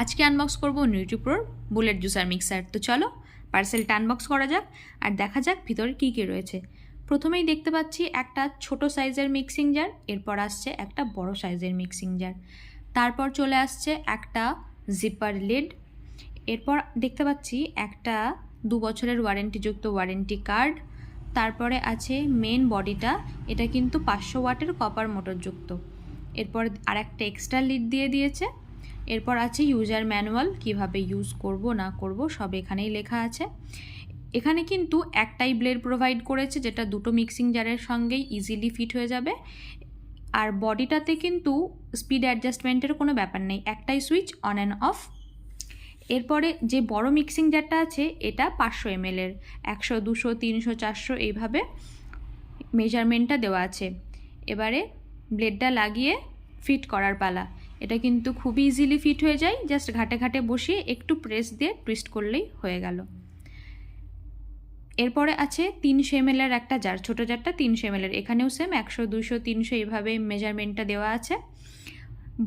আজকে আনবক্স করব নিউট্রিপ্রোর bullet juicer mixer. তো চলো পার্সেলটা আনবক্স করা যাক আর দেখা যাক ভিতরে কী কী রয়েছে। প্রথমেই দেখতে পাচ্ছি একটা ছোট সাইজের মিক্সিং জার, এরপর আসছে একটা বড় সাইজের মিক্সিং জার, তারপর চলে আসছে একটা জিপার লিড, এরপর দেখতে পাচ্ছি একটা 2 বছরের ওয়ারেন্টিযুক্ত ওয়ারেন্টি কার্ড, তারপরে আছে মেন বডিটা, এটা কিন্তু 500 ওয়াটের কপার মোটরযুক্ত, এরপর আরেকটা এক্সট্রা লিড দিয়ে দিয়েছে, এরপর আছে ইউজার ম্যানুয়াল, কিভাবে ইউজ করব না করব সব এখানেই লেখা আছে। এখানে কিন্তু একটাই ব্লেড প্রোভাইড করেছে যেটা দুটো মিক্সিং জারের সঙ্গেই ইজিলি ফিট হয়ে যাবে, আর বডিটাতে কিন্তু স্পিড অ্যাডজাস্টমেন্টের কোনো ব্যাপার নেই, একটাই সুইচ অন অ্যান্ড অফ। এরপরে যে বড় মিক্সিং জারটা আছে এটা 500 ml এর, 100, 200, 300, 400 এইভাবে মেজারমেন্টটা দেওয়া আছে। এবারে ব্লেডটা লাগিয়ে ফিট করার পালা। এটা কিন্তু খুবই ইজিলি ফিট হয়ে যায়, জাস্ট ঘাটে ঘাটে বসিয়ে একটু প্রেস দিয়ে টুইস্ট করলেই হয়ে গেল। এরপরে আছে 300 ml এর একটা জার, ছোটো জারটা 300 ml এর, এখানেও সেম 100, 200, 300 এইভাবে মেজারমেন্টটা দেওয়া আছে।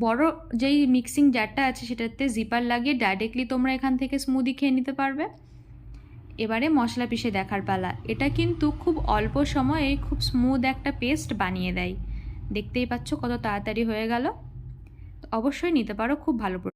বড় যেই মিক্সিং জারটা আছে সেটাতে জিপার লাগিয়ে ডাইরেক্টলি তোমরা এখান থেকে স্মুদি খেয়ে নিতে পারবে। এবারে মশলা পিষে দেখার পালা। এটা কিন্তু খুব অল্প সময়ে খুব স্মুথ একটা পেস্ট বানিয়ে দেয়, দেখতেই পাচ্ছ কত তাড়াতাড়ি হয়ে গেল। অবশ্যই নিতে পারো, খুব ভালো।